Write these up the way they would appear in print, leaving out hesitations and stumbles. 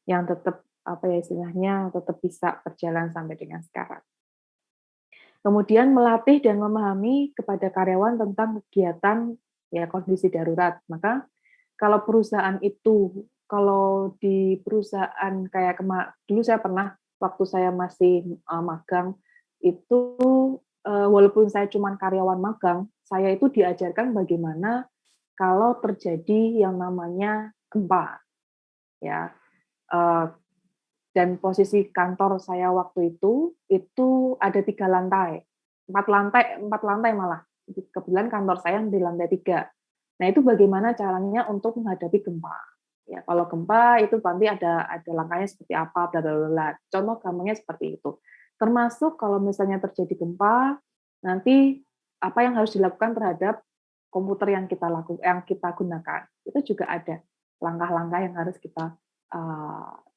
yang tetap apa ya istilahnya tetap bisa berjalan sampai dengan sekarang. Kemudian melatih dan memahami kepada karyawan tentang kegiatan ya kondisi darurat. Maka kalau perusahaan itu kalau di perusahaan kayak dulu saya pernah waktu saya masih, magang itu, walaupun saya cuman karyawan magang, saya itu diajarkan bagaimana kalau terjadi yang namanya gempa ya, eee, dan posisi kantor saya waktu itu ada 3 lantai, 4 lantai malah, kebetulan kantor saya di lantai 3. Nah, itu bagaimana caranya untuk menghadapi gempa. Ya, kalau gempa itu nanti ada langkahnya seperti apa, bla bla bla bla. Contoh gampangnya seperti itu. Termasuk kalau misalnya terjadi gempa, nanti apa yang harus dilakukan terhadap komputer yang kita gunakan. Itu juga ada langkah-langkah yang harus kita,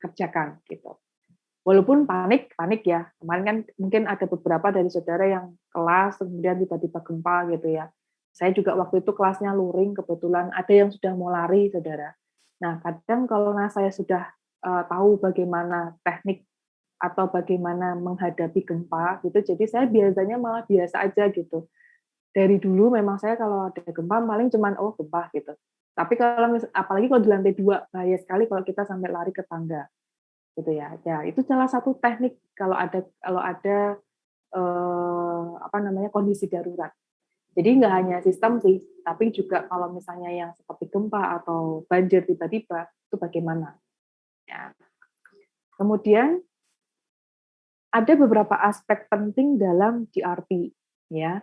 kerjakan, gitu. Walaupun panik panik ya, kemarin kan mungkin ada beberapa dari saudara yang kelas, kemudian tiba-tiba gempa gitu ya. Saya juga waktu itu kelasnya luring, kebetulan ada yang sudah mau lari, Saudara. Nah, kadang kalau saya sudah, tahu bagaimana teknik atau bagaimana menghadapi gempa gitu, jadi saya biasanya malah biasa aja gitu. Dari dulu memang saya kalau ada gempa paling cuman, "Oh gempa," gitu. Tapi kalau apalagi kalau di lantai 2, bahaya sekali kalau kita sampai lari ke tangga. Gitu ya. Ya, itu salah satu teknik kalau ada, apa namanya, kondisi darurat. Jadi nggak hanya sistem sih, tapi juga kalau misalnya yang seperti gempa atau banjir tiba-tiba, itu bagaimana, ya. Kemudian ada beberapa aspek penting dalam DRP, ya.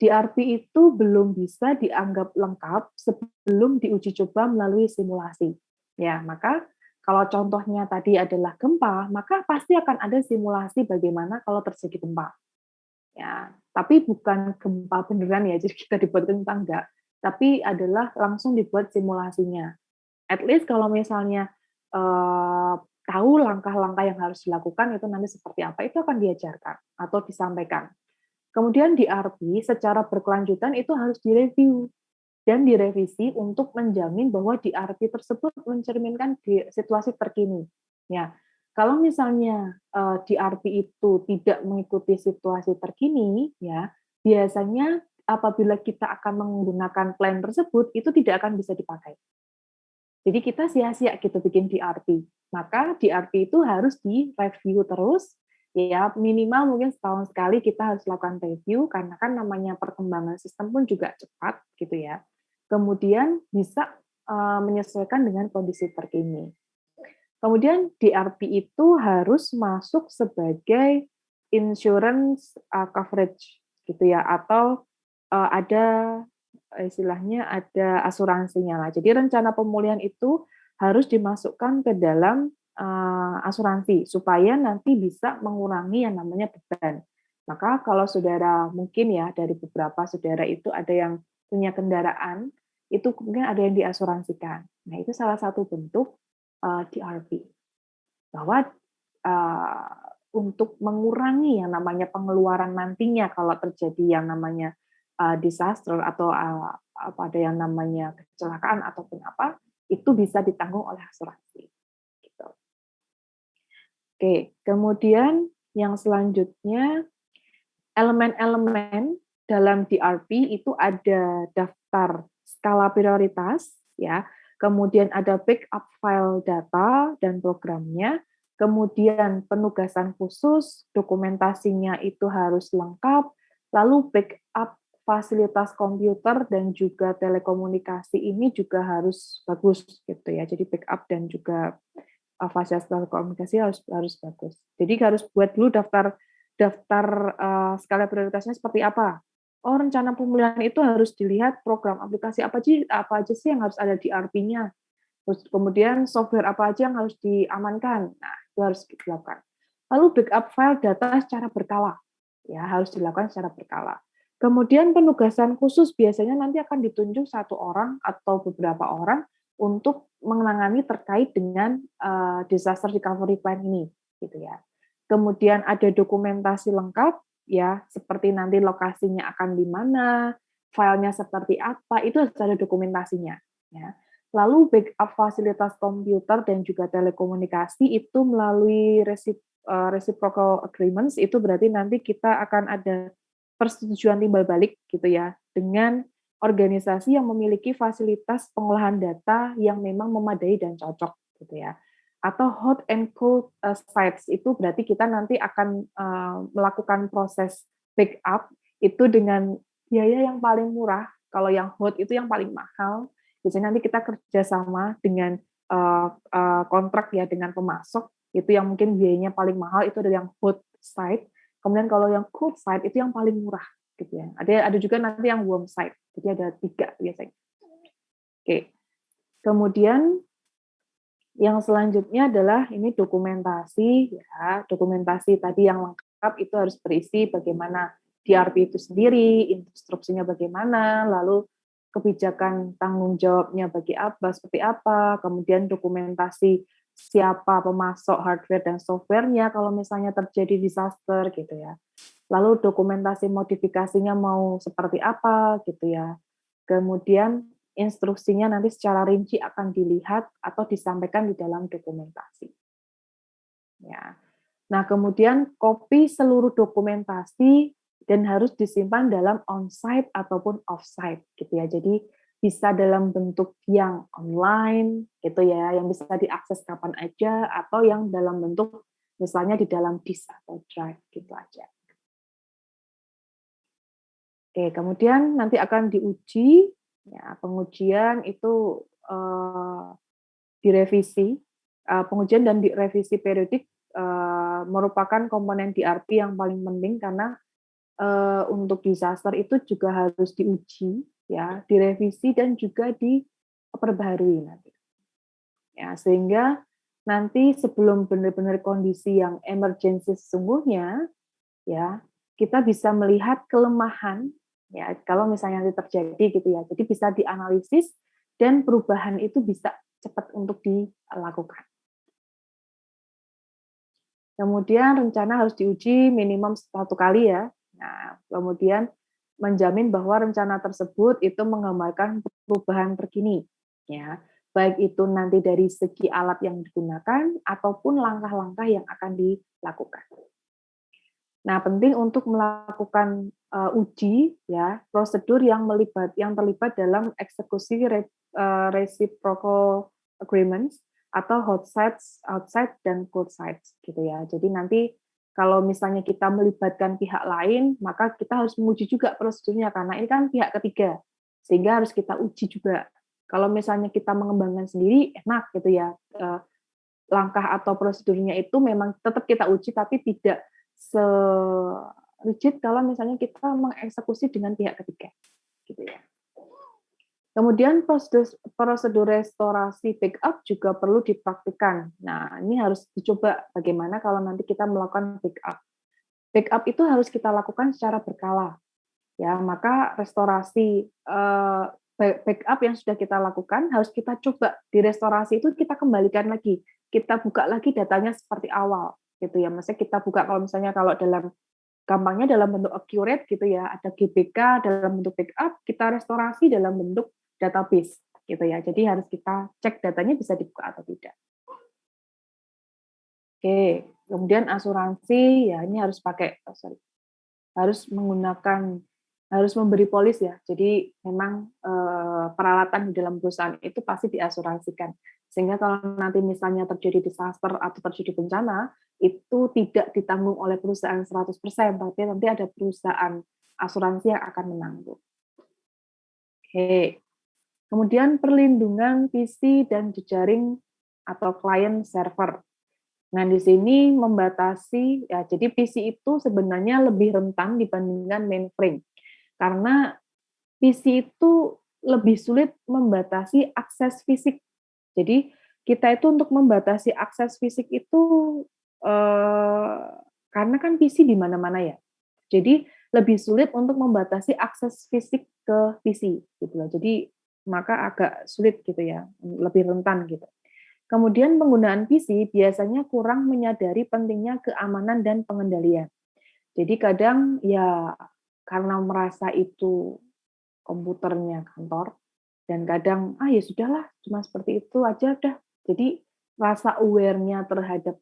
DRP itu belum bisa dianggap lengkap sebelum diuji coba melalui simulasi. Ya, maka kalau contohnya tadi adalah gempa, maka pasti akan ada simulasi bagaimana kalau terjadi gempa. Ya, tapi bukan gempa beneran ya, jadi kita dibuat tentang enggak, tapi adalah langsung dibuat simulasinya. At least kalau misalnya, tahu langkah-langkah yang harus dilakukan itu nanti seperti apa, itu akan diajarkan atau disampaikan. Kemudian di RP secara berkelanjutan itu harus direview dan direvisi untuk menjamin bahwa di RP tersebut mencerminkan di situasi terkini. Ya, kalau misalnya, di RP itu tidak mengikuti situasi terkini, ya, biasanya apabila kita akan menggunakan plan tersebut, itu tidak akan bisa dipakai. Jadi kita sia-sia gitu bikin DRP. Maka DRP itu harus direview terus, ya minimal mungkin setahun sekali kita harus lakukan review, karena kan namanya perkembangan sistem pun juga cepat gitu ya. Kemudian bisa, menyesuaikan dengan kondisi terkini. Kemudian DRP itu harus masuk sebagai insurance, coverage gitu ya, atau, ada istilahnya ada asuransinya lah. Jadi rencana pemulihan itu harus dimasukkan ke dalam, asuransi supaya nanti bisa mengurangi yang namanya beban. Maka kalau saudara mungkin ya dari beberapa saudara itu ada yang punya kendaraan, itu kemudian ada yang diasuransikan. Nah itu salah satu bentuk, DRP. Bahwa, eee, untuk mengurangi yang namanya pengeluaran nantinya kalau terjadi yang namanya, disaster atau, apa, ada yang namanya kecelakaan ataupun apa, itu bisa ditanggung oleh asuransi, gitu. Oke, kemudian yang selanjutnya, elemen-elemen dalam DRP itu ada daftar skala prioritas, ya, kemudian ada backup file data dan programnya, kemudian penugasan khusus, dokumentasinya itu harus lengkap, lalu backup fasilitas komputer dan juga telekomunikasi ini juga harus bagus gitu ya. Jadi backup dan juga fasilitas telekomunikasi harus harus bagus. Jadi harus buat dulu daftar daftar, skala prioritasnya seperti apa. Oh, rencana pemulihan itu harus dilihat program aplikasi apa aja sih yang harus ada di ERP-nya, terus kemudian software apa aja yang harus diamankan. Nah, itu harus dilakukan. Lalu backup file data secara berkala, ya harus dilakukan secara berkala. Kemudian penugasan khusus biasanya nanti akan ditunjuk satu orang atau beberapa orang untuk menangani terkait dengan, disaster recovery plan ini, gitu ya. Kemudian ada dokumentasi lengkap, ya, seperti nanti lokasinya akan di mana, filenya seperti apa, itu harus ada dokumentasinya, ya. Lalu backup fasilitas komputer dan juga telekomunikasi itu melalui reciprocal agreements, itu berarti nanti kita akan ada persetujuan timbal balik gitu ya, dengan organisasi yang memiliki fasilitas pengolahan data yang memang memadai dan cocok gitu ya. Atau hot and cold sites, itu berarti kita nanti akan melakukan proses backup itu dengan biaya yang paling murah, kalau yang hot itu yang paling mahal. Biasanya nanti kita kerjasama dengan kontrak ya dengan pemasok, itu yang mungkin biayanya paling mahal itu ada yang hot site, kemudian kalau yang cold site itu yang paling murah gitu ya. Ada juga nanti yang warm site, jadi ada 3 biasanya. Oke, kemudian yang selanjutnya adalah ini dokumentasi ya, dokumentasi tadi yang lengkap itu harus berisi bagaimana DRP itu sendiri, instruksinya bagaimana, lalu kebijakan tanggung jawabnya seperti apa, kemudian dokumentasi siapa pemasok hardware dan software-nya kalau misalnya terjadi disaster gitu ya. Lalu dokumentasi modifikasinya mau seperti apa gitu ya. Kemudian instruksinya nanti secara rinci akan dilihat atau disampaikan di dalam dokumentasi. Ya. Nah, kemudian kopi seluruh dokumentasi dan harus disimpan dalam on-site ataupun off-site gitu ya. Jadi bisa dalam bentuk yang online gitu ya, yang bisa diakses kapan aja, atau yang dalam bentuk misalnya di dalam disk atau drive gitu aja. Oke, kemudian nanti akan diuji, ya, pengujian itu direvisi, pengujian dan direvisi periodik merupakan komponen DRP yang paling penting karena untuk disaster itu juga harus diuji, ya, direvisi dan juga diperbaharui nanti. Ya, sehingga nanti sebelum benar-benar kondisi yang emergency sesungguhnya, ya, kita bisa melihat kelemahan, ya, kalau misalnya nanti terjadi gitu ya. Jadi bisa dianalisis dan perubahan itu bisa cepat untuk dilakukan. Kemudian rencana harus diuji minimum 1 kali ya. Nah, kemudian menjamin bahwa rencana tersebut itu menggambarkan perubahan terkini, ya. Baik itu nanti dari segi alat yang digunakan ataupun langkah-langkah yang akan dilakukan. Nah, penting untuk melakukan uji ya, prosedur yang terlibat dalam eksekusi reciprocal agreements atau hot sites, outside dan cold sites gitu ya. Jadi nanti kalau misalnya kita melibatkan pihak lain, maka kita harus menguji juga prosedurnya karena ini kan pihak ketiga. Sehingga harus kita uji juga. Kalau misalnya kita mengembangkan sendiri enak gitu ya. Langkah atau prosedurnya itu memang tetap kita uji tapi tidak se-rigid kalau misalnya kita mengeksekusi dengan pihak ketiga, gitu ya. Kemudian prosedur restorasi backup juga perlu dipraktikkan. Nah, ini harus dicoba bagaimana kalau nanti kita melakukan backup. Backup itu harus kita lakukan secara berkala, ya. Maka restorasi backup yang sudah kita lakukan harus kita coba direstorasi itu kita kembalikan lagi, kita buka lagi datanya seperti awal, gitu ya. Maksudnya kita buka kalau dalam gampangnya dalam bentuk accurate gitu ya, ada GBK dalam bentuk backup, kita restorasi dalam bentuk database gitu ya. Jadi harus kita cek datanya bisa dibuka atau tidak. Oke, kemudian asuransi ya ini harus harus menggunakan harus memberi polis ya. Jadi memang peralatan di dalam perusahaan itu pasti diasuransikan. Sehingga kalau nanti misalnya terjadi disaster atau terjadi bencana, itu tidak ditanggung oleh perusahaan 100%, tapi nanti ada perusahaan asuransi yang akan menanggung. Oke. Kemudian perlindungan PC dan jejaring atau client server. Nah, di sini membatasi ya, jadi PC itu sebenarnya lebih rentan dibandingkan mainframe. Karena PC itu lebih sulit membatasi akses fisik. Jadi kita itu untuk membatasi akses fisik itu karena kan PC di mana-mana ya. Jadi lebih sulit untuk membatasi akses fisik ke PC gitu loh. Jadi maka agak sulit gitu ya, lebih rentan gitu. Kemudian penggunaan PC biasanya kurang menyadari pentingnya keamanan dan pengendalian. Jadi kadang ya karena merasa itu komputernya kantor, Dan kadang, "Ah, ya sudahlah, cuma seperti itu aja dah." Jadi rasa aware-nya terhadap